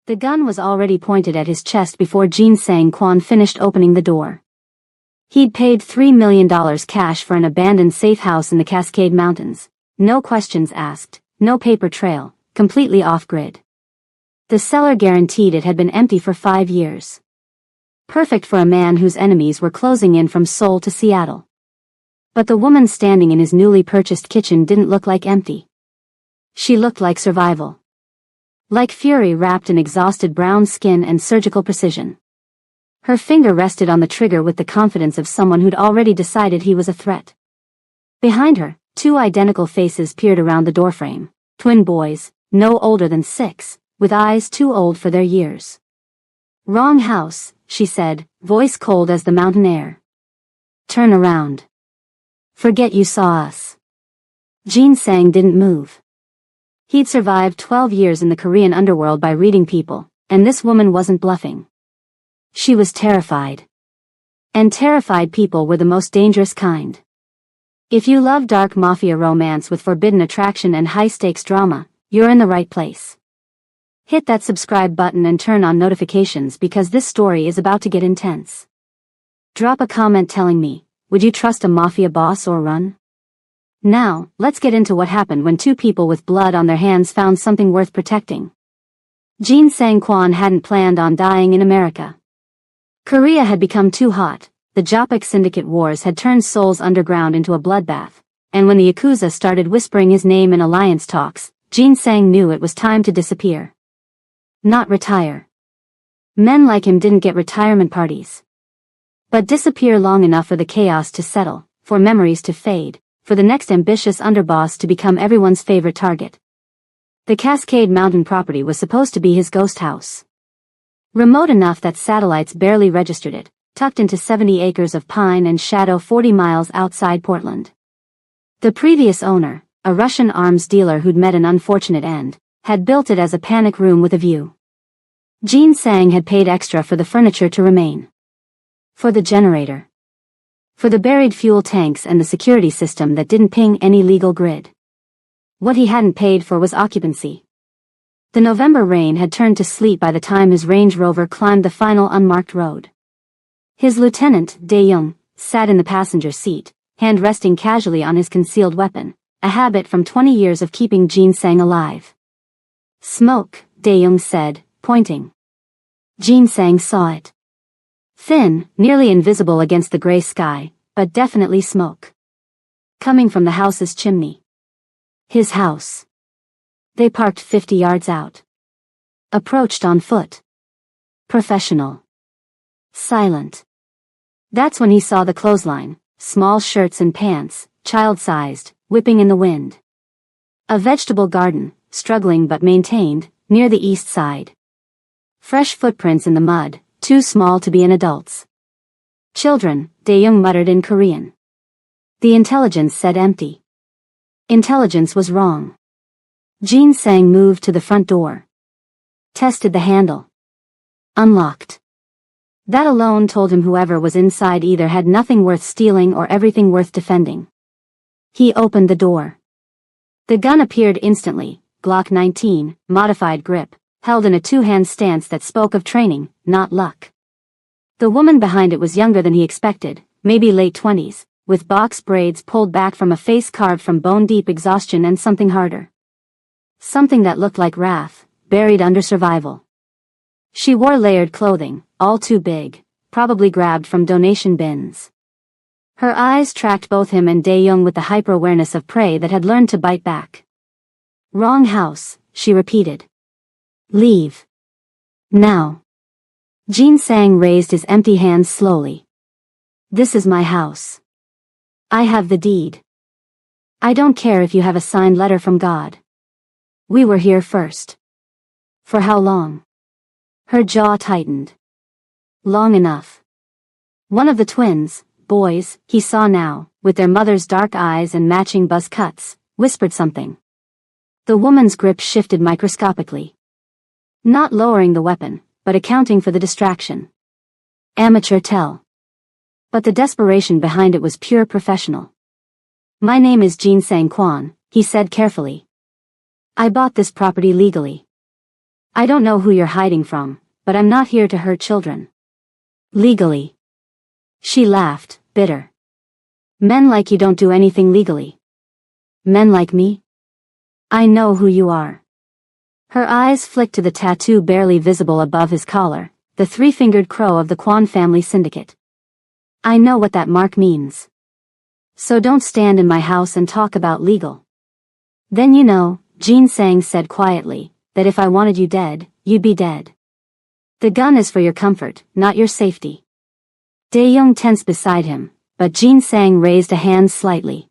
The gun was already pointed at his chest before Jin Sang-kwon finished opening the door. He'd paid $3 million cash for an abandoned safe house in the Cascade Mountains. No questions asked, no paper trail, completely off-grid. The seller guaranteed it had been empty for 5 years. Perfect for a man whose enemies were closing in from Seoul to Seattle. But the woman standing in his newly purchased kitchen didn't look like empty. She looked like survival. Like fury wrapped in exhausted brown skin and surgical precision. Her finger rested on the trigger with the confidence of someone who'd already decided he was a threat. Behind her, 2 identical faces peered around the doorframe. Twin boys, no older than 6, with eyes too old for their years. "Wrong house," she said, voice cold as the mountain air. "Turn around. Forget you saw us." Jin Sang didn't move. He'd survived 12 years in the Korean underworld by reading people, and this woman wasn't bluffing. She was terrified. And terrified people were the most dangerous kind. If you love dark mafia romance with forbidden attraction and high-stakes drama, you're in the right place. Hit that subscribe button and turn on notifications because this story is about to get intense. Drop a comment telling me, would you trust a mafia boss or run? Now, let's get into what happened when 2 people with blood on their hands found something worth protecting. Jin Sang-kwon hadn't planned on dying in America. Korea had become too hot, the Jopik syndicate wars had turned Seoul's underground into a bloodbath, and when the Yakuza started whispering his name in alliance talks, Jin Sang knew it was time to disappear. Not retire. Men like him didn't get retirement parties. But disappear long enough for the chaos to settle, for memories to fade, for the next ambitious underboss to become everyone's favorite target. The Cascade Mountain property was supposed to be his ghost house. Remote enough that satellites barely registered it, tucked into 70 acres of pine and shadow 40 miles outside Portland. The previous owner, a Russian arms dealer who'd met an unfortunate end, had built it as a panic room with a view. Jin Sang had paid extra for the furniture to remain. For the generator. For the buried fuel tanks and the security system that didn't ping any legal grid. What he hadn't paid for was occupancy. The November rain had turned to sleet by the time his Range Rover climbed the final unmarked road. His lieutenant, Dae-young, sat in the passenger seat, hand resting casually on his concealed weapon, a habit from 20 years of keeping Jin Sang alive. "Smoke," Dae-young said, pointing. Jin Sang saw it. Thin, nearly invisible against the gray sky, but definitely smoke. Coming from the house's chimney. His house. They parked 50 yards out. Approached on foot. Professional. Silent. That's when he saw the clothesline, small shirts and pants, child-sized, whipping in the wind. A vegetable garden, struggling but maintained, near the east side. Fresh footprints in the mud, too small to be an adult's. "Children," Dae-young muttered in Korean. The intelligence said empty. Intelligence was wrong. Jin Sang moved to the front door. Tested the handle. Unlocked. That alone told him whoever was inside either had nothing worth stealing or everything worth defending. He opened the door. The gun appeared instantly, Glock 19, modified grip, held in a 2-hand stance that spoke of training, not luck. The woman behind it was younger than he expected, maybe late 20s, with box braids pulled back from a face carved from bone-deep exhaustion and something harder. Something that looked like wrath, buried under survival. She wore layered clothing, all too big, probably grabbed from donation bins. Her eyes tracked both him and Dae-young with the hyper-awareness of prey that had learned to bite back. "Wrong house," she repeated. "Leave. Now." Jin Sang raised his empty hands slowly. "This is my house. I have the deed. I don't care if you have a signed letter from God. We were here first." "For how long?" Her jaw tightened. "Long enough." One of the twins, boys, he saw now, with their mother's dark eyes and matching buzz cuts, whispered something. The woman's grip shifted microscopically. Not lowering the weapon, but accounting for the distraction. Amateur tell. But the desperation behind it was pure professional. "My name is Jin Sang-kwon," he said carefully. "I bought this property legally. I don't know who you're hiding from, but I'm not here to hurt children. Legally. She laughed, bitter. Men like you don't do anything legally. Men like me? I know who you are. Her eyes flicked to the tattoo barely visible above his collar, the three-fingered crow of the Kwan family syndicate. I know what that mark means. So don't stand in my house and talk about legal. Then you know, Jin Sang said quietly, that if I wanted you dead, you'd be dead. The gun is for your comfort, not your safety. Dae-young tensed beside him, but Jin Sang raised a hand slightly.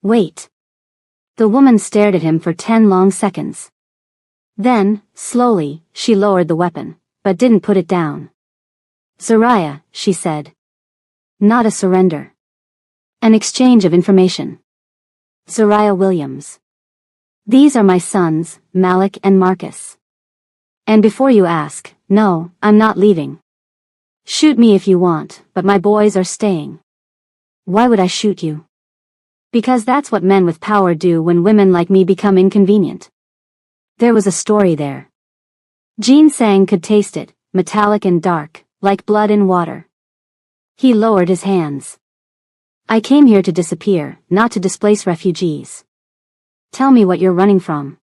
Wait. The woman stared at him for 10 long seconds. Then, slowly, she lowered the weapon, but didn't put it down. Zariah, she said. Not a surrender. An exchange of information. Zariah Williams. These are my sons, Malik and Marcus. And before you ask, no, I'm not leaving. Shoot me if you want, but my boys are staying. Why would I shoot you? Because that's what men with power do when women like me become inconvenient. There was a story there. Jin Sang could taste it, metallic and dark, like blood in water. He lowered his hands. I came here to disappear, not to displace refugees. Tell me what you're running from.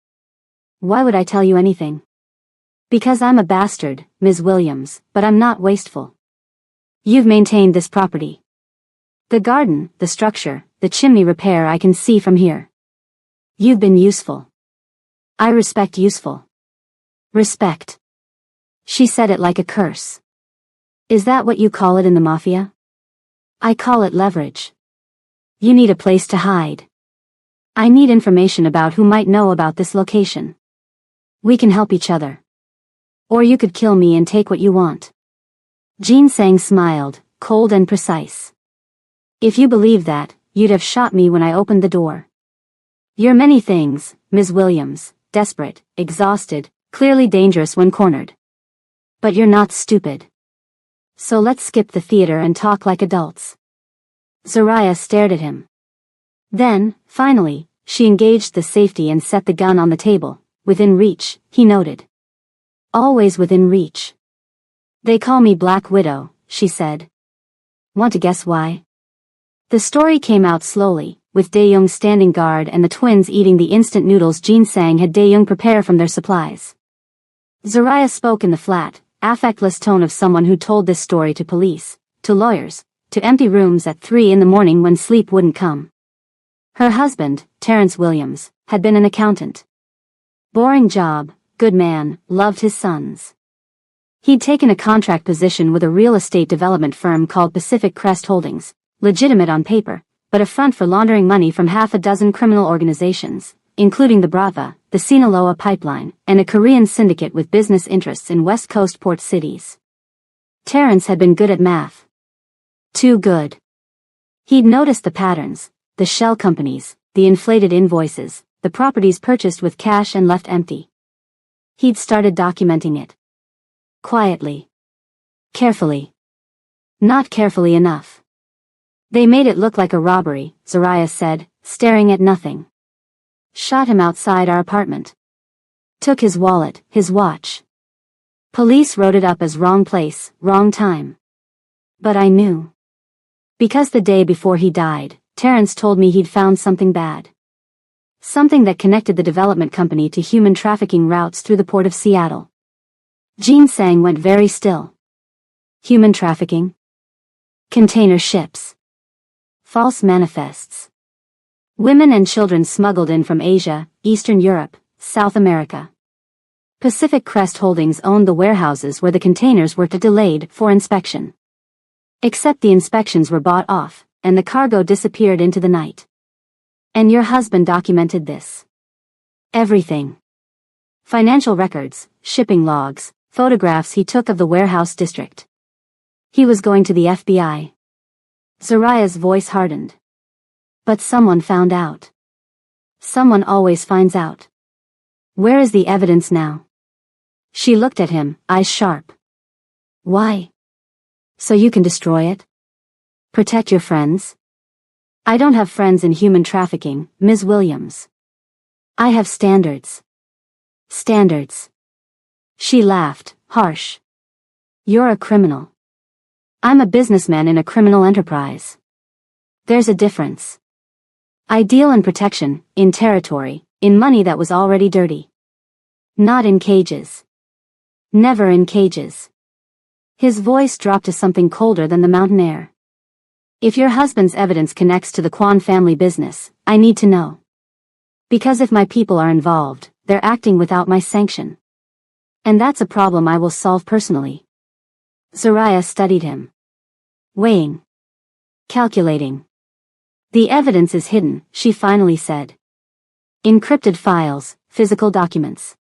Why would I tell you anything? Because I'm a bastard, Ms. Williams, but I'm not wasteful. You've maintained this property. The garden, the structure, the chimney repair I can see from here. You've been useful. I respect useful. Respect. She said it like a curse. Is that what you call it in the Mafia? I call it leverage. You need a place to hide. I need information about who might know about this location. We can help each other. Or you could kill me and take what you want. Jin Sang smiled, cold and precise. If you believe that, you'd have shot me when I opened the door. You're many things, Ms. Williams, desperate, exhausted, clearly dangerous when cornered. But you're not stupid. So let's skip the theater and talk like adults. Zariah stared at him. Then, finally, she engaged the safety and set the gun on the table, within reach, he noted. Always within reach. They call me Black Widow, she said. Want to guess why? The story came out slowly, with Dae-young standing guard and the twins eating the instant noodles Jin Sang had Dae-young prepare from their supplies. Zariah spoke in the flat, affectless tone of someone who told this story to police, to lawyers, to empty rooms at 3 in the morning when sleep wouldn't come. Her husband, Terrence Williams, had been an accountant. Boring job, good man, loved his sons. He'd taken a contract position with a real estate development firm called Pacific Crest Holdings, legitimate on paper, but a front for laundering money from half a dozen criminal organizations, including the Brava, the Sinaloa Pipeline, and a Korean syndicate with business interests in West Coast port cities. Terrence had been good at math. Too good. He'd noticed the patterns, the shell companies, the inflated invoices, the properties purchased with cash and left empty. He'd started documenting it. Quietly. Carefully. Not carefully enough. They made it look like a robbery, Zariah said, staring at nothing. Shot him outside our apartment. Took his wallet, his watch. Police wrote it up as wrong place, wrong time. But I knew. Because the day before he died, Terrence told me he'd found something bad. Something that connected the development company to human trafficking routes through the port of Seattle. Jin Sang went very still. Human trafficking? Container ships. False manifests. Women and children smuggled in from Asia, Eastern Europe, South America. Pacific Crest Holdings owned the warehouses where the containers were delayed for inspection. Except the inspections were bought off, and the cargo disappeared into the night. And your husband documented this. Everything. Financial records, shipping logs, photographs he took of the warehouse district. He was going to the FBI. Zariah's voice hardened. But someone found out. Someone always finds out. Where is the evidence now? She looked at him, eyes sharp. Why? So you can destroy it? Protect your friends? I don't have friends in human trafficking, Ms. Williams. I have standards. Standards. She laughed, harsh. You're a criminal. I'm a businessman in a criminal enterprise. There's a difference. I deal in protection, in territory, in money that was already dirty. Not in cages. Never in cages. His voice dropped to something colder than the mountain air. If your husband's evidence connects to the Kwan family business, I need to know. Because if my people are involved, they're acting without my sanction. And that's a problem I will solve personally. Zariah studied him. Weighing. Calculating. The evidence is hidden, she finally said. Encrypted files, physical documents.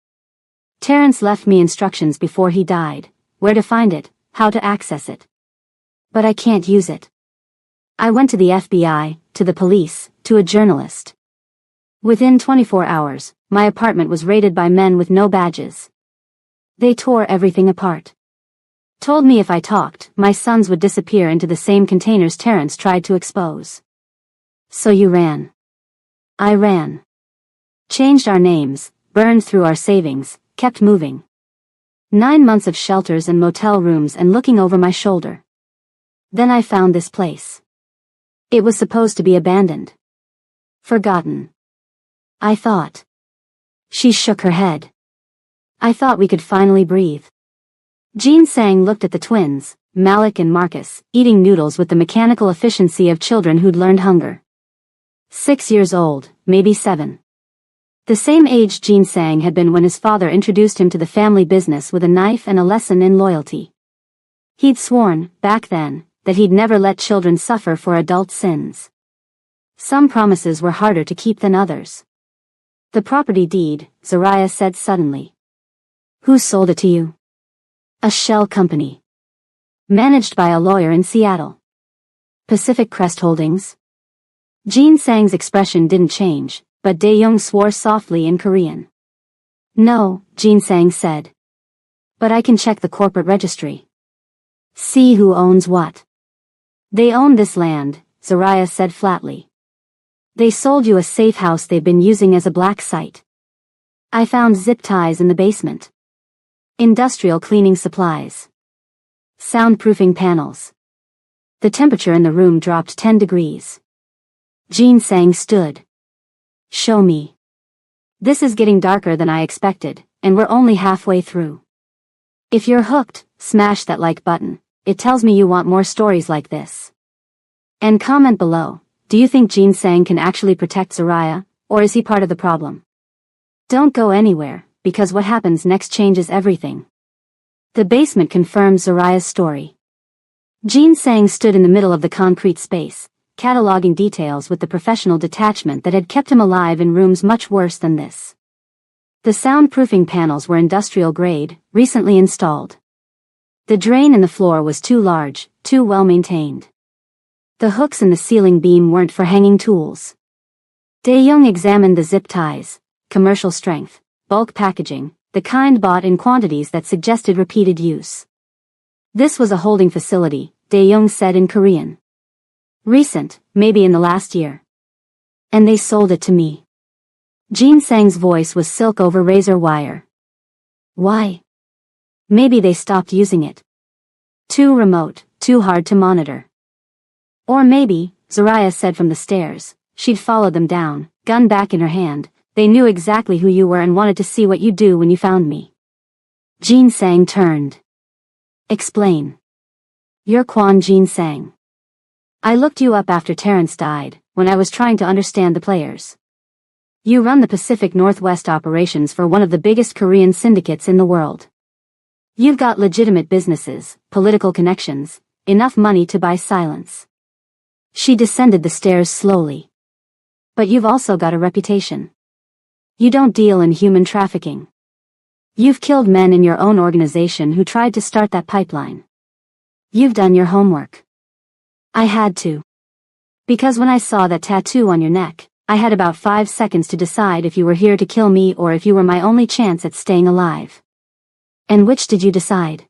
Terrence left me instructions before he died, where to find it, how to access it. But I can't use it. I went to the FBI, to the police, to a journalist. Within 24 hours, my apartment was raided by men with no badges. They tore everything apart. Told me if I talked, my sons would disappear into the same containers Terrence tried to expose. So you ran. I ran. Changed our names, burned through our savings, kept moving. 9 months of shelters and motel rooms and looking over my shoulder. Then I found this place. It was supposed to be abandoned. Forgotten. I thought. She shook her head. I thought we could finally breathe. Jean Sang looked at the twins, Malik and Marcus, eating noodles with the mechanical efficiency of children who'd learned hunger. 6 years old, maybe 7. The same age Jean Sang had been when his father introduced him to the family business with a knife and a lesson in loyalty. He'd sworn, back then, that he'd never let children suffer for adult sins. Some promises were harder to keep than others. The property deed, Zariah said suddenly. Who sold it to you? A shell company. Managed by a lawyer in Seattle. Pacific Crest Holdings? Jean Sang's expression didn't change, but Dae-young swore softly in Korean. No, Jean Sang said. But I can check the corporate registry. See who owns what. They own this land, Zariah said flatly. They sold you a safe house they've been using as a black site. I found zip ties in the basement. Industrial cleaning supplies. Soundproofing panels. The temperature in the room dropped 10 degrees. Jean Sang stood. Show me. This is getting darker than I expected, and we're only halfway through. If you're hooked, smash that like button. It tells me you want more stories like this. And comment below, do you think Jean Sang can actually protect Zariah, or is he part of the problem? Don't go anywhere, because what happens next changes everything. The basement confirms Zariah's story. Jean Sang stood in the middle of the concrete space, cataloging details with the professional detachment that had kept him alive in rooms much worse than this. The soundproofing panels were industrial grade, recently installed. The drain in the floor was too large, too well maintained. The hooks in the ceiling beam weren't for hanging tools. Dae-young examined the zip ties, commercial strength, bulk packaging, the kind bought in quantities that suggested repeated use. This was a holding facility, Dae-young said in Korean. Recent, maybe in the last year. And they sold it to me. Jean Sang's voice was silk over razor wire. Why? Maybe they stopped using it. Too remote, too hard to monitor. Or maybe, Zariah said from the stairs, she'd followed them down, gun back in her hand, they knew exactly who you were and wanted to see what you'd do when you found me. Jean Sang turned. Explain. You're Kwan Jean Sang. I looked you up after Terrence died, when I was trying to understand the players. You run the Pacific Northwest operations for one of the biggest Korean syndicates in the world. You've got legitimate businesses, political connections, enough money to buy silence. She descended the stairs slowly. But you've also got a reputation. You don't deal in human trafficking. You've killed men in your own organization who tried to start that pipeline. You've done your homework. I had to. Because when I saw that tattoo on your neck, I had about 5 seconds to decide if you were here to kill me or if you were my only chance at staying alive. And which did you decide?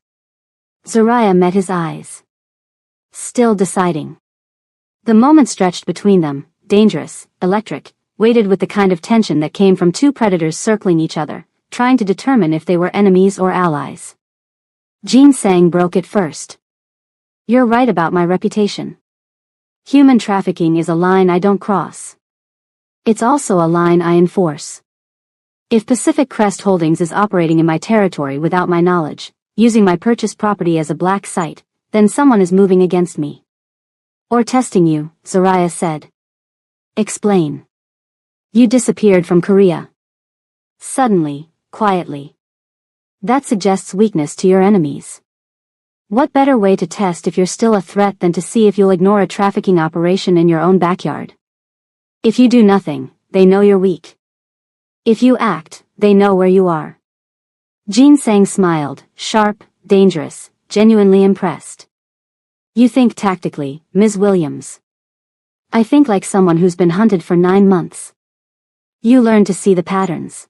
Zariah met his eyes. Still deciding. The moment stretched between them, dangerous, electric, weighted with the kind of tension that came from two predators circling each other, trying to determine if they were enemies or allies. Jin Sang broke it first. You're right about my reputation. Human trafficking is a line I don't cross. It's also a line I enforce. If Pacific Crest Holdings is operating in my territory without my knowledge, using my purchased property as a black site, then someone is moving against me. Or testing you, Zaraya said. Explain. You disappeared from Korea. Suddenly, quietly. That suggests weakness to your enemies. What better way to test if you're still a threat than to see if you'll ignore a trafficking operation in your own backyard? If you do nothing, they know you're weak. If you act, they know where you are. Jin Sang smiled, sharp, dangerous, genuinely impressed. You think tactically, Ms. Williams. I think like someone who's been hunted for 9 months. You learn to see the patterns.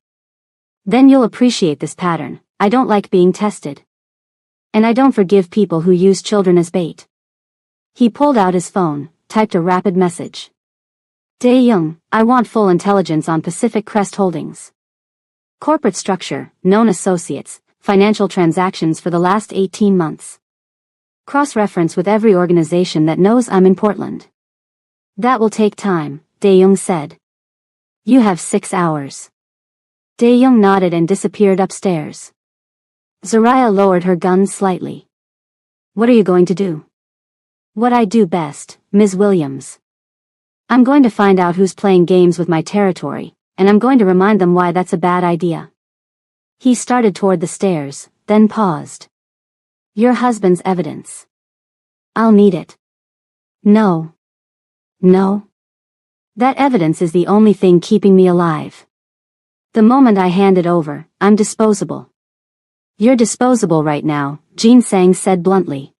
Then you'll appreciate this pattern. I don't like being tested. And I don't forgive people who use children as bait. He pulled out his phone, typed a rapid message. Dae-young, I want full intelligence on Pacific Crest Holdings. Corporate structure, known associates, financial transactions for the last 18 months. Cross-reference with every organization that knows I'm in Portland. That will take time, Dae-young said. You have 6 hours. Dae-young nodded and disappeared upstairs. Zaraya lowered her gun slightly. What are you going to do? What I do best, Ms. Williams. I'm going to find out who's playing games with my territory, and I'm going to remind them why that's a bad idea. He started toward the stairs, then paused. Your husband's evidence. I'll need it. No. No. That evidence is the only thing keeping me alive. The moment I hand it over, I'm disposable. You're disposable right now, Jin Sang said bluntly.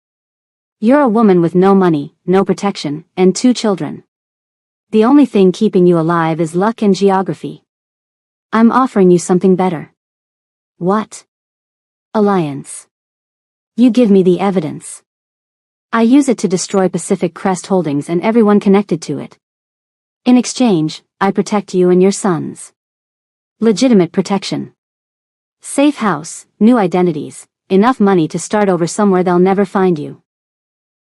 You're a woman with no money, no protection, and 2 children. The only thing keeping you alive is luck and geography. I'm offering you something better. What? Alliance. You give me the evidence. I use it to destroy Pacific Crest Holdings and everyone connected to it. In exchange, I protect you and your sons. Legitimate protection. Safe house, new identities, enough money to start over somewhere they'll never find you.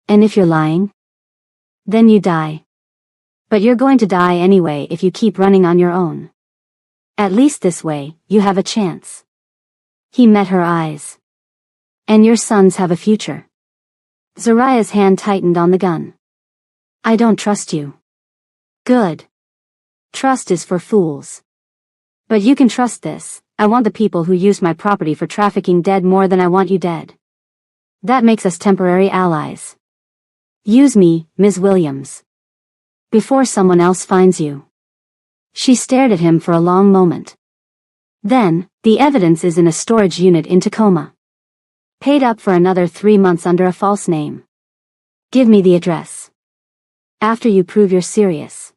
And if you're lying? Then you die. But you're going to die anyway if you keep running on your own. At least this way, you have a chance. He met her eyes. And your sons have a future. Zaraya's hand tightened on the gun. I don't trust you. Good. Trust is for fools. But you can trust this. I want the people who used my property for trafficking dead more than I want you dead. That makes us temporary allies. Use me, Ms. Williams. Before someone else finds you. She stared at him for a long moment. Then, the evidence is in a storage unit in Tacoma. Paid up for another 3 months under a false name. Give me the address. After you prove you're serious.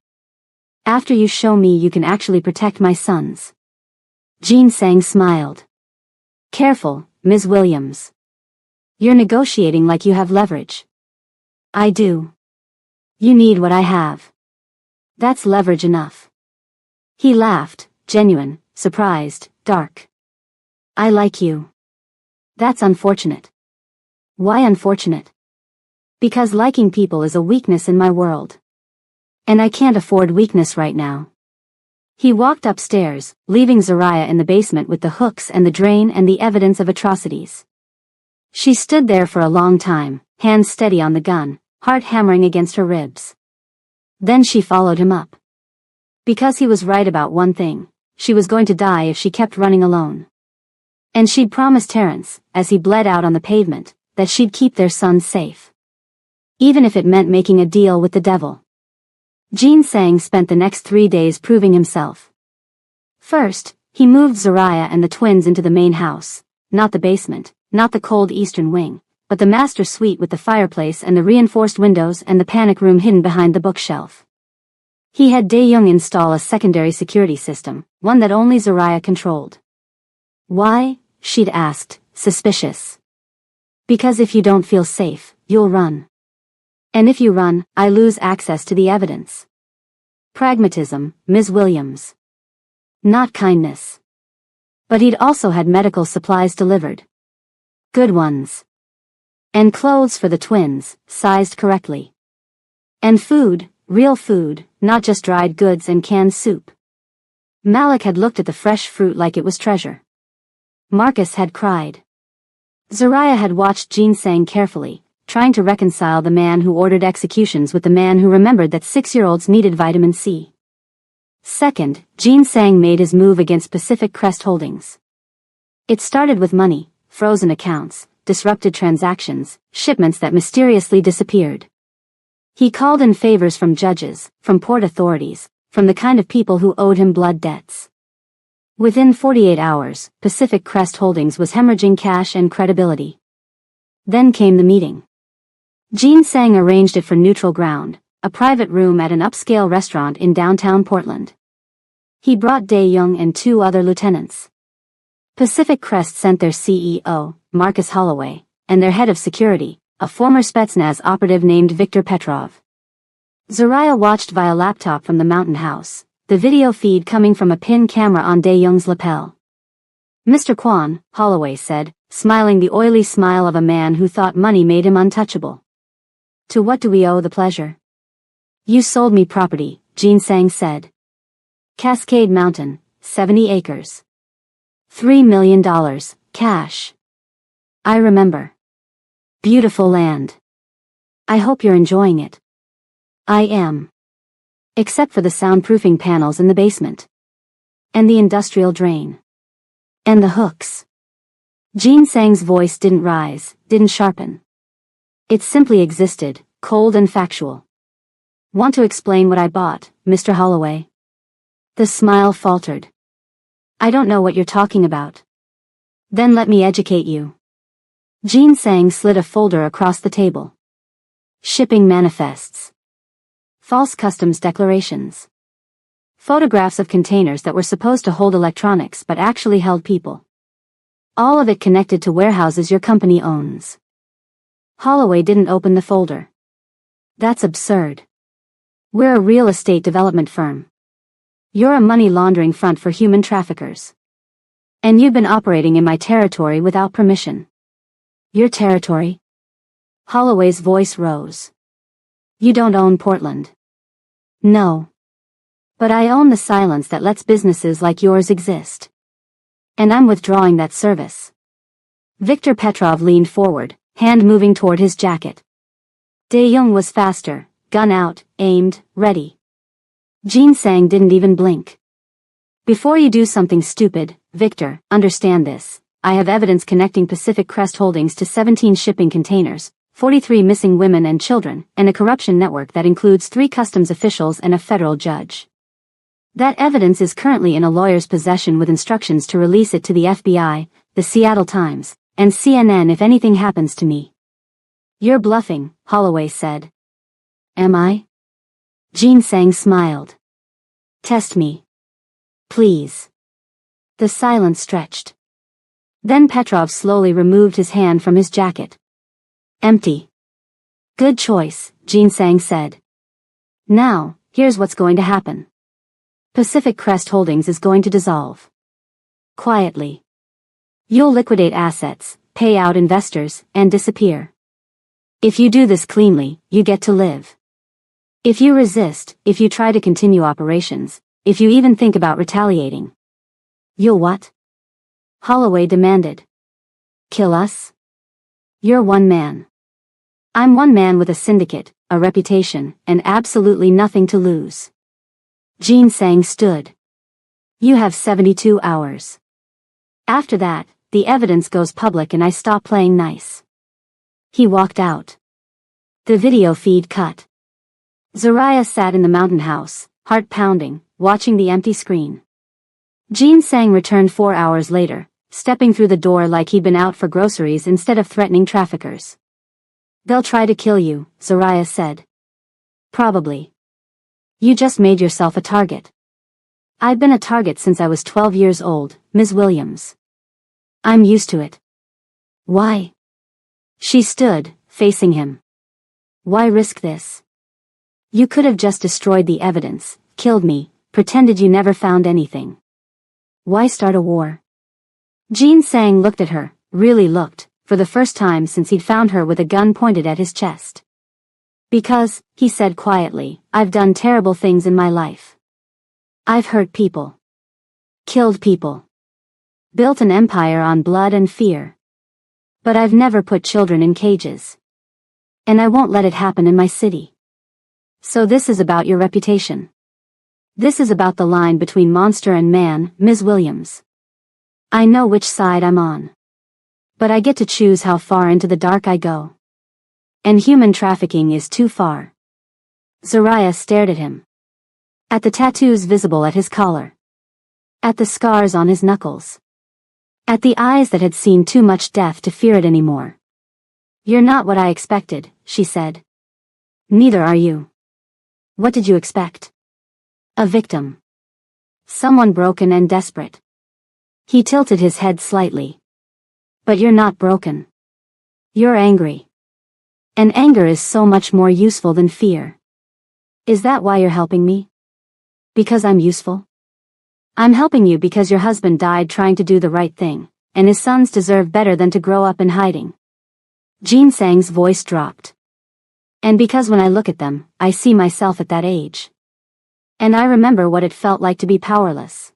After you show me you can actually protect my sons. Jin Sang smiled. Careful, Ms. Williams. You're negotiating like you have leverage. I do. You need what I have. That's leverage enough. He laughed, genuine, surprised, dark. I like you. That's unfortunate. Why unfortunate? Because liking people is a weakness in my world. And I can't afford weakness right now. He walked upstairs, leaving Zaraya in the basement with the hooks and the drain and the evidence of atrocities. She stood there for a long time, hands steady on the gun, heart hammering against her ribs. Then she followed him up. Because he was right about one thing, she was going to die if she kept running alone. And she'd promised Terrence, as he bled out on the pavement, that she'd keep their sons safe. Even if it meant making a deal with the devil. Jin Sang spent the next 3 days proving himself. First, he moved Zaraya and the twins into the main house, not the basement, not the cold eastern wing, but the master suite with the fireplace and the reinforced windows and the panic room hidden behind the bookshelf. He had Dae-young install a secondary security system, one that only Zaraya controlled. Why? She'd asked, suspicious. Because if you don't feel safe, you'll run. And if you run, I lose access to the evidence. Pragmatism, Ms. Williams. Not kindness. But he'd also had medical supplies delivered. Good ones. And clothes for the twins, sized correctly. And food, real food, not just dried goods and canned soup. Malik had looked at the fresh fruit like it was treasure. Marcus had cried. Zariah had watched Jean Sang carefully, trying to reconcile the man who ordered executions with the man who remembered that 6-year-olds needed vitamin C. Second, Jean Sang made his move against Pacific Crest Holdings. It started with money, frozen accounts, disrupted transactions, shipments that mysteriously disappeared. He called in favors from judges, from port authorities, from the kind of people who owed him blood debts. Within 48 hours, Pacific Crest Holdings was hemorrhaging cash and credibility. Then came the meeting. Jean Sang arranged it for neutral ground, a private room at an upscale restaurant in downtown Portland. He brought Dae-Young and 2 other lieutenants. Pacific Crest sent their CEO, Marcus Holloway, and their head of security, a former Spetsnaz operative named Viktor Petrov. Zariah watched via laptop from the mountain house, the video feed coming from a pin camera on Dae-Young's lapel. Mr. Kwon, Holloway said, smiling the oily smile of a man who thought money made him untouchable. To what do we owe the pleasure? You sold me property, Jean Sang said. Cascade Mountain, 70 acres. $3 million, cash. I remember. Beautiful land. I hope you're enjoying it. I am. Except for the soundproofing panels in the basement. And the industrial drain. And the hooks. Jean Sang's voice didn't rise, didn't sharpen. It simply existed, cold and factual. Want to explain what I bought, Mr. Holloway? The smile faltered. I don't know what you're talking about. Then let me educate you. Jean Sang slid a folder across the table. Shipping manifests. False customs declarations. Photographs of containers that were supposed to hold electronics but actually held people. All of it connected to warehouses your company owns. Holloway didn't open the folder. That's absurd. We're a real estate development firm. You're a money laundering front for human traffickers. And you've been operating in my territory without permission. Your territory? Holloway's voice rose. You don't own Portland. No. But I own the silence that lets businesses like yours exist. And I'm withdrawing that service. Viktor Petrov leaned forward, hand moving toward his jacket. Dae-Young was faster, gun out, aimed, ready. Jean Sang didn't even blink. Before you do something stupid, Victor, understand this. I have evidence connecting Pacific Crest Holdings to 17 shipping containers, 43 missing women and children, and a corruption network that includes 3 customs officials and a federal judge. That evidence is currently in a lawyer's possession with instructions to release it to the FBI, the Seattle Times, and CNN if anything happens to me. You're bluffing, Holloway said. Am I? Jean Sang smiled. Test me. Please. The silence stretched. Then Petrov slowly removed his hand from his jacket. Empty. Good choice, Jean Sang said. Now, here's what's going to happen. Pacific Crest Holdings is going to dissolve. Quietly. You'll liquidate assets, pay out investors, and disappear. If you do this cleanly, you get to live. If you resist, if you try to continue operations, if you even think about retaliating. You'll what? Holloway demanded. Kill us? You're one man. I'm one man with a syndicate, a reputation, and absolutely nothing to lose. Jean Sang stood. You have 72 hours. After that, the evidence goes public and I stop playing nice. He walked out. The video feed cut. Zariah sat in the mountain house, heart pounding, watching the empty screen. Jean Sang returned 4 hours later, stepping through the door like he'd been out for groceries instead of threatening traffickers. They'll try to kill you, Zariah said. Probably. You just made yourself a target. I've been a target since I was 12 years old, Ms. Williams. I'm used to it. Why? She stood, facing him. Why risk this? You could have just destroyed the evidence, killed me, pretended you never found anything. Why start a war? Jin Sang looked at her, really looked, for the first time since he'd found her with a gun pointed at his chest. Because, he said quietly, I've done terrible things in my life. I've hurt people. Killed people. Built an empire on blood and fear. But I've never put children in cages. And I won't let it happen in my city. So this is about your reputation. This is about the line between monster and man, Ms. Williams. I know which side I'm on. But I get to choose how far into the dark I go. And human trafficking is too far. Zariah stared at him. At the tattoos visible at his collar. At the scars on his knuckles. At the eyes that had seen too much death to fear it anymore. You're not what I expected, she said. Neither are you. What did you expect? A victim. Someone broken and desperate. He tilted his head slightly. But you're not broken. You're angry. And anger is so much more useful than fear. Is that why you're helping me? Because I'm useful? I'm helping you because your husband died trying to do the right thing, and his sons deserve better than to grow up in hiding. Jin Sang's voice dropped. And because when I look at them, I see myself at that age. And I remember what it felt like to be powerless.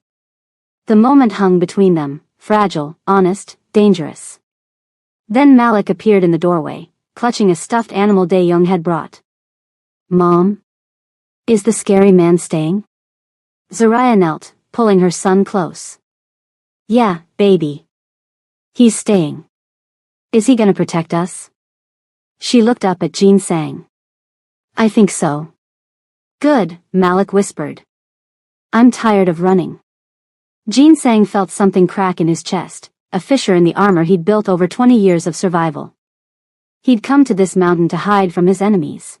The moment hung between them, fragile, honest, dangerous. Then Malik appeared in the doorway, clutching a stuffed animal Dae-young had brought. Mom? Is the scary man staying? Zariah knelt, pulling her son close. Yeah, baby. He's staying. Is he gonna protect us? She looked up at Jin Sang. I think so. Good, Malik whispered. I'm tired of running. Jin Sang felt something crack in his chest, a fissure in the armor he'd built over 20 years of survival. He'd come to this mountain to hide from his enemies.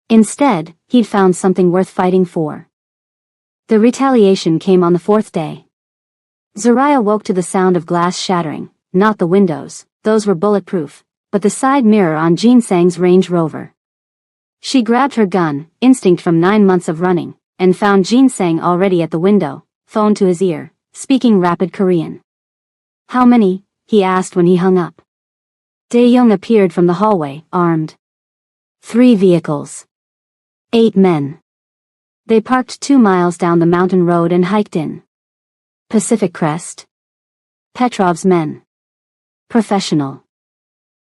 Instead, he'd found something worth fighting for. The retaliation came on the fourth day. Zariah woke to the sound of glass shattering, not the windows, those were bulletproof, but the side mirror on Jin Sang's Range Rover. She grabbed her gun, instinct from 9 months of running, and found Jin Sang already at the window, phone to his ear, speaking rapid Korean. How many? He asked when he hung up. Dae-young appeared from the hallway, armed. 3 vehicles. 8 men. They parked 2 miles down the mountain road and hiked in. Pacific Crest. Petrov's men. Professional.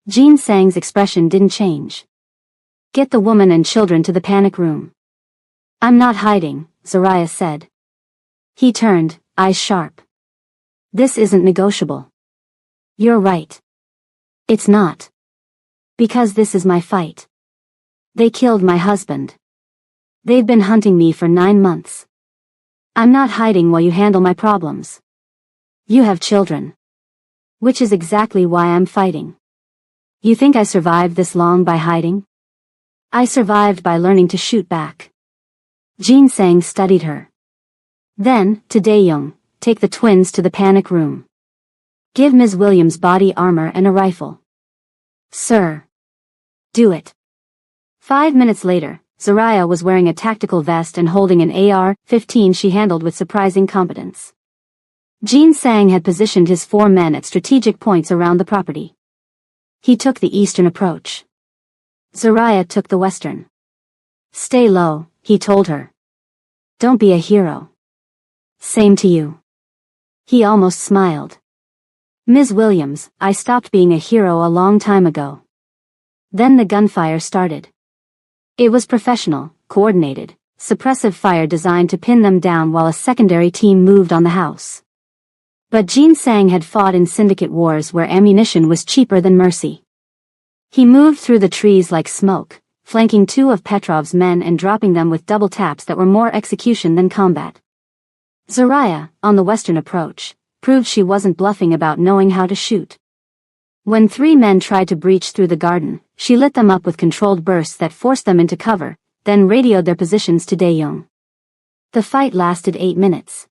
Jin Sang's expression didn't change. Get the woman and children to the panic room. I'm not hiding, Zariah said. He turned, eyes sharp. This isn't negotiable. You're right. It's not. Because this is my fight. They killed my husband. They've been hunting me for 9 months. I'm not hiding while you handle my problems. You have children. Which is exactly why I'm fighting. You think I survived this long by hiding? I survived by learning to shoot back. Jin Sang studied her. Then, to Dae-young, take the twins to the panic room. Give Ms. Williams body armor and a rifle. Sir. Do it. 5 minutes later, Zariah was wearing a tactical vest and holding an AR-15 she handled with surprising competence. Jin Sang had positioned his 4 men at strategic points around the property. He took the eastern approach. Zariah took the western. Stay low, he told her. Don't be a hero. Same to you. He almost smiled. Ms. Williams, I stopped being a hero a long time ago. Then the gunfire started. It was professional, coordinated, suppressive fire designed to pin them down while a secondary team moved on the house. But Jin Sang had fought in syndicate wars where ammunition was cheaper than mercy. He moved through the trees like smoke, flanking 2 of Petrov's men and dropping them with double taps that were more execution than combat. Zariah, on the western approach, proved she wasn't bluffing about knowing how to shoot. When 3 men tried to breach through the garden, she lit them up with controlled bursts that forced them into cover, then radioed their positions to Dae-young. The fight lasted 8 minutes.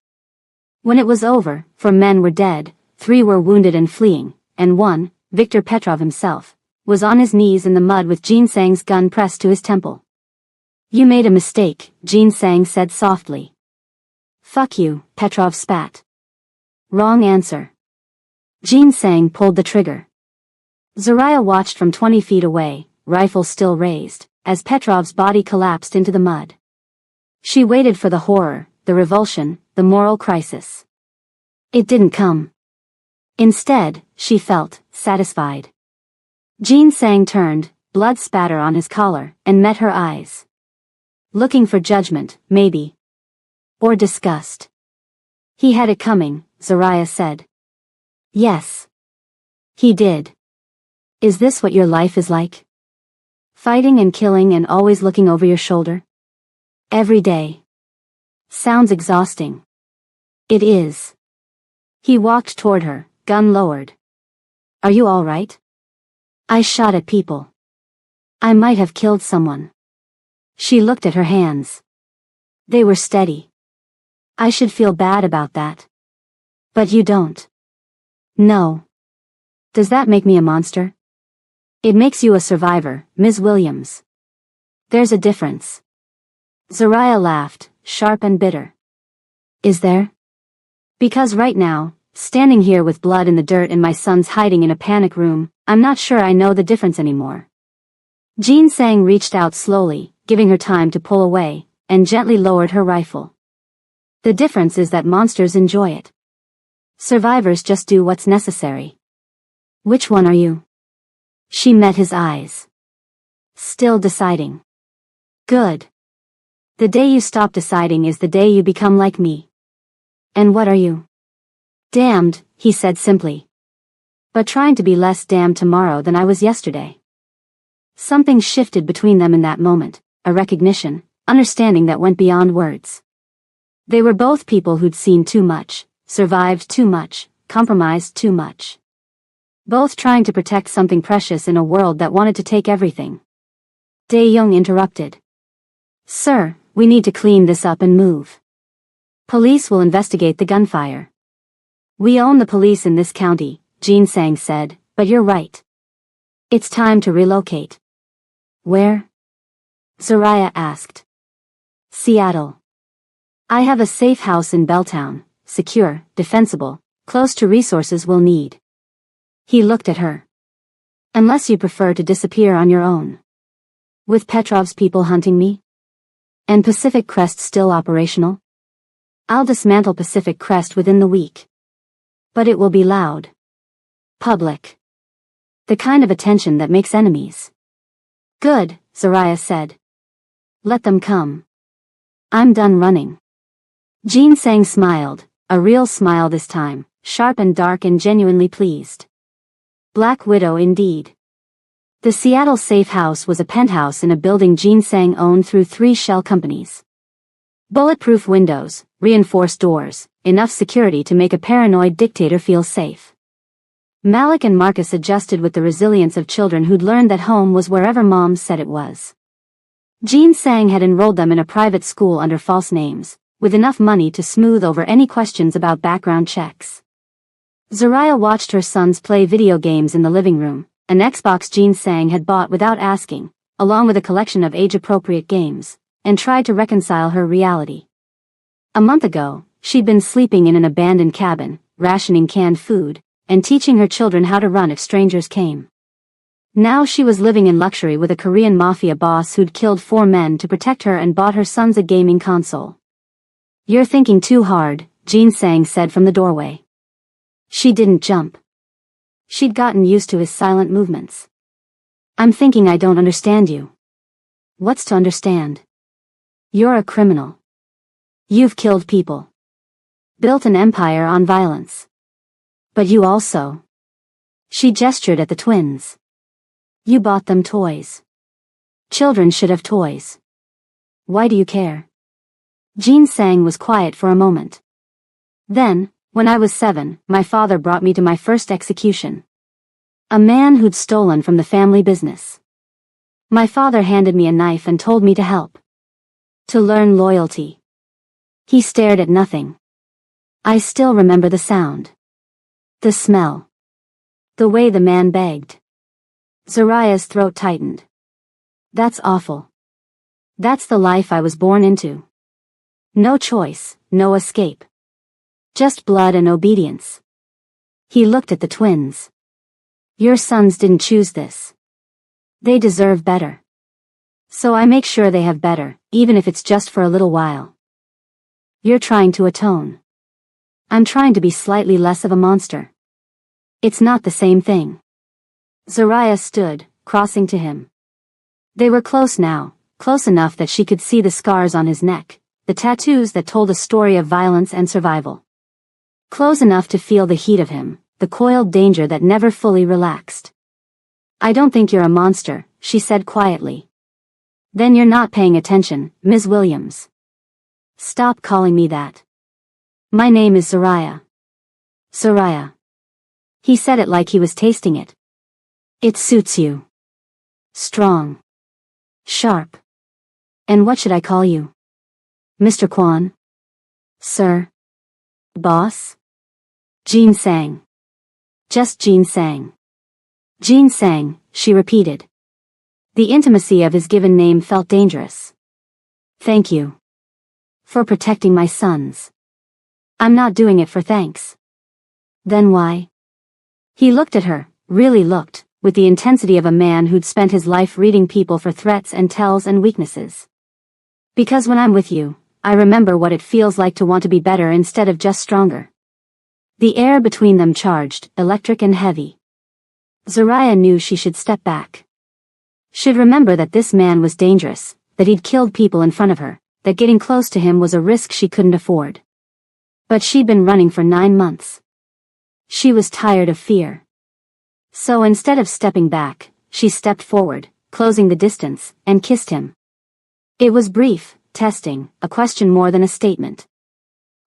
When it was over, 4 men were dead, 3 were wounded and fleeing, and 1, Viktor Petrov himself, was on his knees in the mud with Jin Sang's gun pressed to his temple. You made a mistake, Jin Sang said softly. Fuck you, Petrov spat. Wrong answer. Jean Sang pulled the trigger. Zaraya watched from 20 feet away, rifle still raised, as Petrov's body collapsed into the mud. She waited for the horror, the revulsion, the moral crisis. It didn't come. Instead, she felt satisfied. Jean Sang turned, blood spatter on his collar, and met her eyes. Looking for judgment, maybe. Or disgust. He had it coming, Zaraya said. Yes. He did. Is this what your life is like? Fighting and killing and always looking over your shoulder? Every day. Sounds exhausting. It is. He walked toward her, gun lowered. Are you all right? I shot at people. I might have killed someone. She looked at her hands. They were steady. I should feel bad about that. But you don't. No. Does that make me a monster? It makes you a survivor, Ms. Williams. There's a difference. Zaraya laughed, sharp and bitter. Is there? Because right now, standing here with blood in the dirt and my son's hiding in a panic room, I'm not sure I know the difference anymore. Jean Sang reached out slowly, giving her time to pull away, and gently lowered her rifle. The difference is that monsters enjoy it. Survivors just do what's necessary. Which one are you? She met his eyes. Still deciding. Good. The day you stop deciding is the day you become like me. And what are you? Damned, he said simply. But trying to be less damned tomorrow than I was yesterday. Something shifted between them in that moment, a recognition, understanding that went beyond words. They were both people who'd seen too much, survived too much, compromised too much. Both trying to protect something precious in a world that wanted to take everything. Dae-young interrupted. Sir, we need to clean this up and move. Police will investigate the gunfire. We own the police in this county, Jean Sang said, but you're right. It's time to relocate. Where? Zaraya asked. Seattle. I have a safe house in Belltown, secure, defensible, close to resources we'll need. He looked at her. Unless you prefer to disappear on your own. With Petrov's people hunting me? And Pacific Crest still operational? I'll dismantle Pacific Crest within the week. But it will be loud. Public. The kind of attention that makes enemies. Good, Zaraya said. Let them come. I'm done running. Jean Sang smiled, a real smile this time, sharp and dark and genuinely pleased. Black Widow indeed. The Seattle safe house was a penthouse in a building Jean Sang owned through 3 shell companies. Bulletproof windows, reinforced doors, enough security to make a paranoid dictator feel safe. Malik and Marcus adjusted with the resilience of children who'd learned that home was wherever moms said it was. Jean Sang had enrolled them in a private school under false names, with enough money to smooth over any questions about background checks. Zaraya watched her sons play video games in the living room, an Xbox Jean Sang had bought without asking, along with a collection of age-appropriate games, and tried to reconcile her reality. A month ago, she'd been sleeping in an abandoned cabin, rationing canned food, and teaching her children how to run if strangers came. Now she was living in luxury with a Korean Mafia boss who'd killed 4 men to protect her and bought her sons a gaming console. You're thinking too hard, Jean Sang said from the doorway. She didn't jump. She'd gotten used to his silent movements. I'm thinking I don't understand you. What's to understand? You're a criminal. You've killed people. Built an empire on violence. But you also. She gestured at the twins. You bought them toys. Children should have toys. Why do you care? Jean Sang was quiet for a moment. Then, when I was 7, my father brought me to my first execution. A man who'd stolen from the family business. My father handed me a knife and told me to help. To learn loyalty. He stared at nothing. I still remember the sound. The smell. The way the man begged. Zaraya's throat tightened. That's awful. That's the life I was born into. No choice, no escape. Just blood and obedience. He looked at the twins. Your sons didn't choose this. They deserve better. So I make sure they have better, even if it's just for a little while. You're trying to atone. I'm trying to be slightly less of a monster. It's not the same thing. Zariah stood, crossing to him. They were close now, close enough that she could see the scars on his neck, the tattoos that told a story of violence and survival. Close enough to feel the heat of him, the coiled danger that never fully relaxed. I don't think you're a monster, she said quietly. Then you're not paying attention, Ms. Williams. Stop calling me that. My name is Zariah. Zariah. He said it like he was tasting it. It suits you. Strong. Sharp. And what should I call you? Mr. Kwon? Sir? Boss? Jean sang. Just Jean sang. Jean sang, she repeated. The intimacy of his given name felt dangerous. Thank you. For protecting my sons. I'm not doing it for thanks. Then why? He looked at her, really looked, with the intensity of a man who'd spent his life reading people for threats and tells and weaknesses. Because when I'm with you, I remember what it feels like to want to be better instead of just stronger. The air between them charged, electric and heavy. Zariah knew she should step back. Should remember that this man was dangerous, that he'd killed people in front of her, that getting close to him was a risk she couldn't afford. But she'd been running for 9 months. She was tired of fear. So instead of stepping back, she stepped forward, closing the distance, and kissed him. It was brief, testing, a question more than a statement.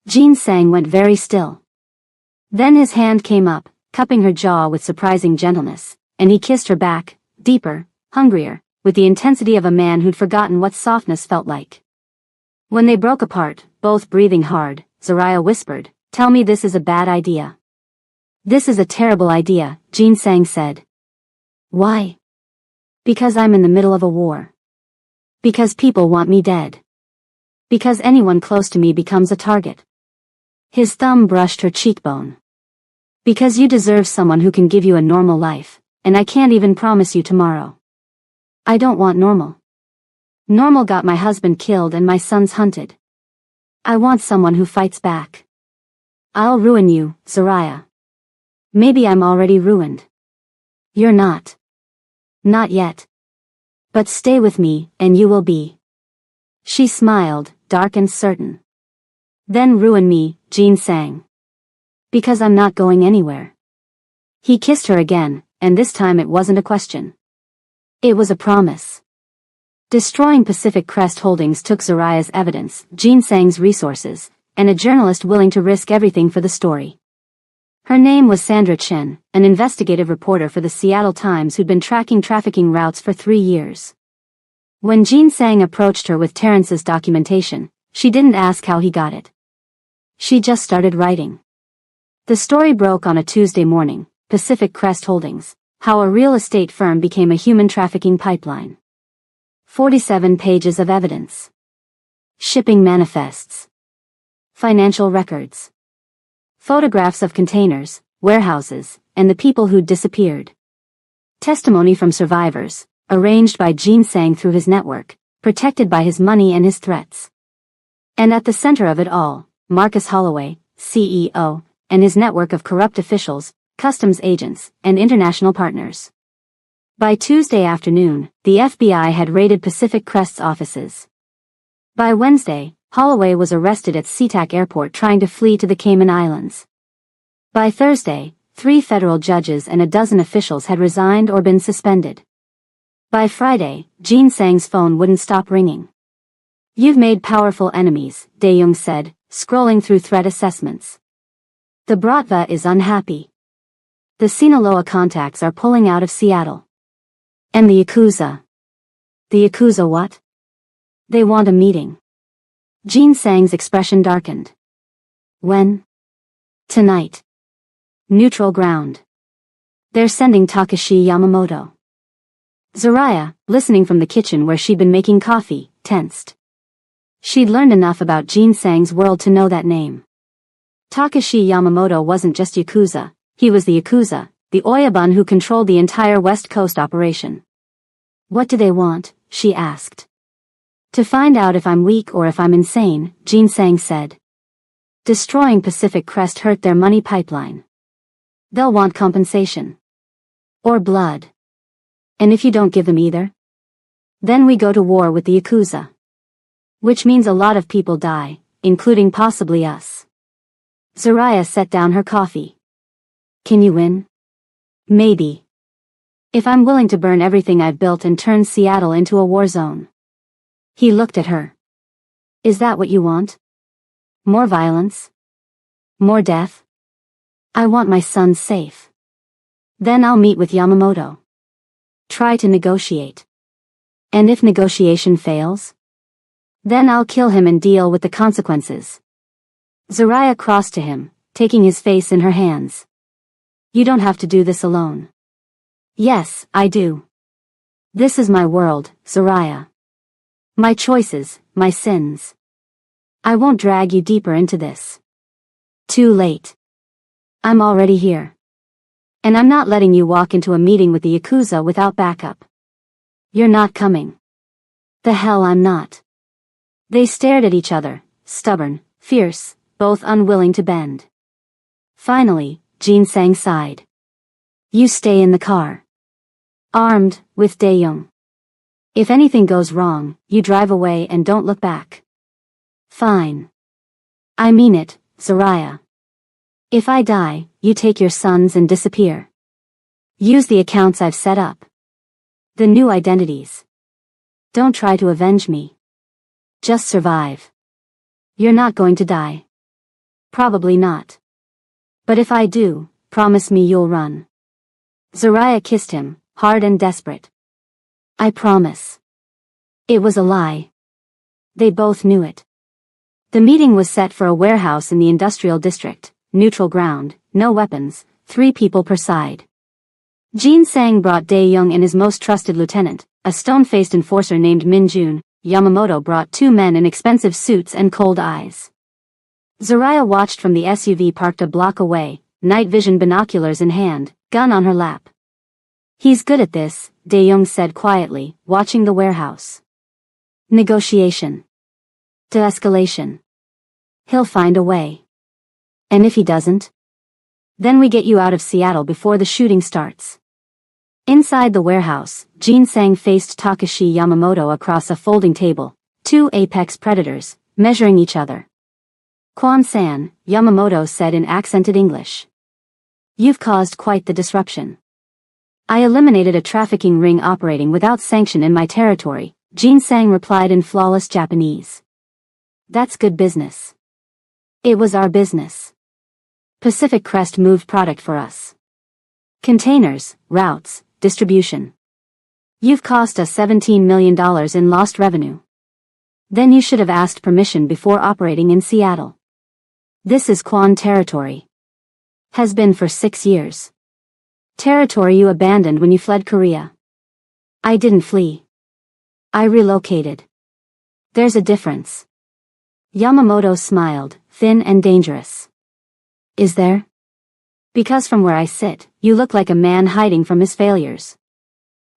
Jean sang went very still. Then his hand came up, cupping her jaw with surprising gentleness, and he kissed her back, deeper, hungrier, with the intensity of a man who'd forgotten what softness felt like. When they broke apart, both breathing hard, Zariah whispered, "Tell me this is a bad idea." "This is a terrible idea," Jean sang said. "Why?" "Because I'm in the middle of a war. Because people want me dead. Because anyone close to me becomes a target." His thumb brushed her cheekbone. "Because you deserve someone who can give you a normal life, and I can't even promise you tomorrow. I don't want normal. Normal got my husband killed and my sons hunted. I want someone who fights back. I'll ruin you, Zariah. Maybe I'm already ruined. You're not. Not yet. But stay with me, and you will be." She smiled, dark and certain. "Then ruin me," Jean sang. "Because I'm not going anywhere." He kissed her again, and this time it wasn't a question. It was a promise. Destroying Pacific Crest Holdings took Zariah's evidence, Jean Sang's resources, and a journalist willing to risk everything for the story. Her name was Sandra Chen, an investigative reporter for the Seattle Times who'd been tracking trafficking routes for 3 years. When Jean Sang approached her with Terrence's documentation, she didn't ask how he got it. She just started writing. The story broke on a Tuesday morning, Pacific Crest Holdings, how a real estate firm became a human trafficking pipeline. 47 pages of evidence. Shipping manifests. Financial records. Photographs of containers, warehouses, and the people who'd disappeared. Testimony from survivors, arranged by Jean Sang through his network, protected by his money and his threats. And at the center of it all, Marcus Holloway, CEO, and his network of corrupt officials, customs agents, and international partners. By Tuesday afternoon, the FBI had raided Pacific Crest's offices. By Wednesday, Holloway was arrested at SeaTac Airport trying to flee to the Cayman Islands. By Thursday, 3 federal judges and a dozen officials had resigned or been suspended. By Friday, Jean Sang's phone wouldn't stop ringing. "You've made powerful enemies," Dae-Young said, scrolling through threat assessments. "The Bratva is unhappy. The Sinaloa contacts are pulling out of Seattle. And the Yakuza." "The Yakuza what?" "They want a meeting." Jean Sang's expression darkened. "When?" "Tonight. Neutral ground. They're sending Takashi Yamamoto." Zariah, listening from the kitchen where she'd been making coffee, tensed. She'd learned enough about Jean Sang's world to know that name. Takashi Yamamoto wasn't just Yakuza, He was the Yakuza, the Oyabun who controlled the entire West Coast operation. What do they want? She asked. To find out if I'm weak or if I'm insane, Jin-sang said. Destroying Pacific Crest hurt their money pipeline. They'll want compensation. Or blood. And if you don't give them either? Then we go to war with the Yakuza. Which means a lot of people die, including possibly us. Zaraya set down her coffee. Can you win? Maybe. If I'm willing to burn everything I've built and turn Seattle into a war zone. He looked at her. Is that what you want? More violence? More death? I want my son safe. Then I'll meet with Yamamoto. Try to negotiate. And if negotiation fails? Then I'll kill him and deal with the consequences. Zaraya crossed to him, taking his face in her hands. You don't have to do this alone. Yes, I do. This is my world, Zaraya. My choices, my sins. I won't drag you deeper into this. Too late. I'm already here. And I'm not letting you walk into a meeting with the Yakuza without backup. You're not coming. The hell I'm not. They stared at each other, stubborn, fierce, both unwilling to bend. Finally, Jin-sang sighed. You stay in the car. Armed, with Dae-young. If anything goes wrong, you drive away and don't look back. Fine. I mean it, Zaraya. If I die, you take your sons and disappear. Use the accounts I've set up. The new identities. Don't try to avenge me. Just survive. You're not going to die. Probably not. But if I do, promise me you'll run. Zaraya kissed him, hard and desperate. I promise. It was a lie. They both knew it. The meeting was set for a warehouse in the industrial district, neutral ground, no weapons, 3 people per side. Jin-sang brought Dae-young and his most trusted lieutenant, a stone-faced enforcer named Min-jun. Yamamoto brought 2 men in expensive suits and cold eyes. Zaraya watched from the SUV parked a block away, night vision binoculars in hand, gun on her lap. He's good at this, Dae-young said quietly, watching the warehouse. Negotiation. De-escalation. He'll find a way. And if he doesn't? Then we get you out of Seattle before the shooting starts. Inside the warehouse, Jin-sang faced Takashi Yamamoto across a folding table, 2 apex predators, measuring each other. Kwan-san, Yamamoto said in accented English. You've caused quite the disruption. I eliminated a trafficking ring operating without sanction in my territory, Jin-sang replied in flawless Japanese. That's good business. It was our business. Pacific Crest moved product for us. Containers, routes, distribution. You've cost us $17 million in lost revenue. Then you should have asked permission before operating in Seattle. This is Kwan territory. Has been for 6 years. Territory you abandoned when you fled Korea. I didn't flee. I relocated. There's a difference. Yamamoto smiled, thin and dangerous. Is there? Because from where I sit, you look like a man hiding from his failures.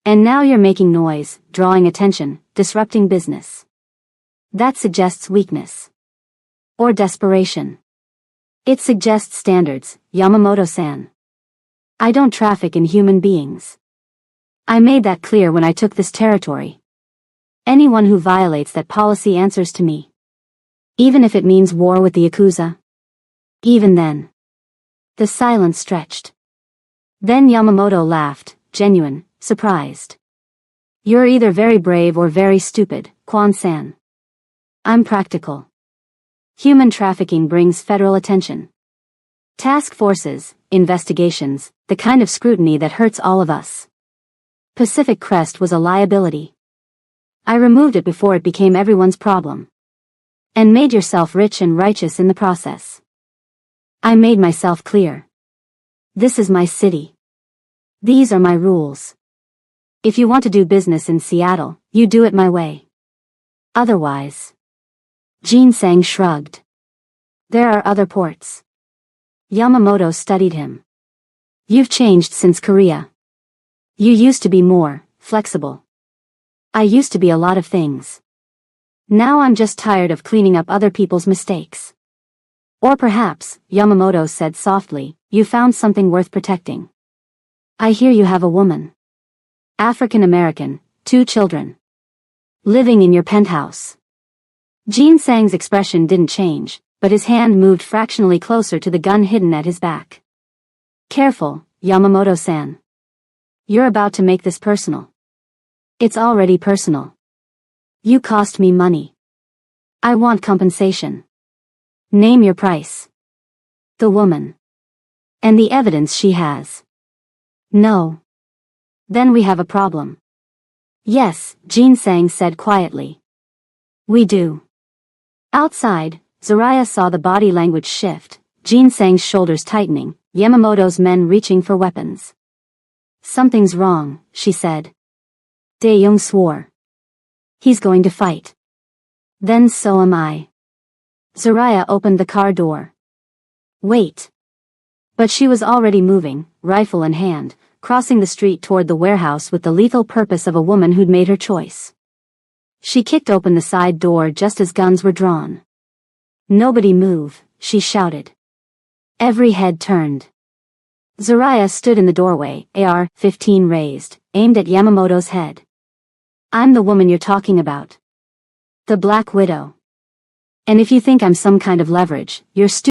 And now you're making noise, drawing attention, disrupting business. That suggests weakness. Or desperation. It suggests standards, Yamamoto-san. I don't traffic in human beings. I made that clear when I took this territory. Anyone who violates that policy answers to me. Even if it means war with the Yakuza. Even then. The silence stretched. Then Yamamoto laughed, genuine, surprised. You're either very brave or very stupid, Kwan-san. I'm practical. Human trafficking brings federal attention. Task forces, investigations, the kind of scrutiny that hurts all of us. Pacific Crest was a liability. I removed it before it became everyone's problem. And made yourself rich and righteous in the process. I made myself clear. This is my city. These are my rules. If you want to do business in Seattle, you do it my way. Otherwise. Jin-sang shrugged. There are other ports. Yamamoto studied him. You've changed since Korea. You used to be more flexible. I used to be a lot of things. Now I'm just tired of cleaning up other people's mistakes. Or perhaps, Yamamoto said softly, you found something worth protecting. I hear you have a woman. African American, 2 children. Living in your penthouse. Jin Sang's expression didn't change, but his hand moved fractionally closer to the gun hidden at his back. Careful, Yamamoto-san. You're about to make this personal. It's already personal. You cost me money. I want compensation. Name your price. The woman. And the evidence she has. No. Then we have a problem. Yes, Jin Sang said quietly. We do. Outside, Zaraya saw the body language shift, Jin Sang's shoulders tightening, Yamamoto's men reaching for weapons. Something's wrong, she said. Dae-young swore. He's going to fight. Then so am I. Zaraya opened the car door. Wait. But she was already moving, rifle in hand, crossing the street toward the warehouse with the lethal purpose of a woman who'd made her choice. She kicked open the side door just as guns were drawn. Nobody move, she shouted. Every head turned. Zaraya stood in the doorway, AR-15 raised, aimed at Yamamoto's head. I'm the woman you're talking about. The Black Widow. And if you think I'm some kind of leverage, you're stupid.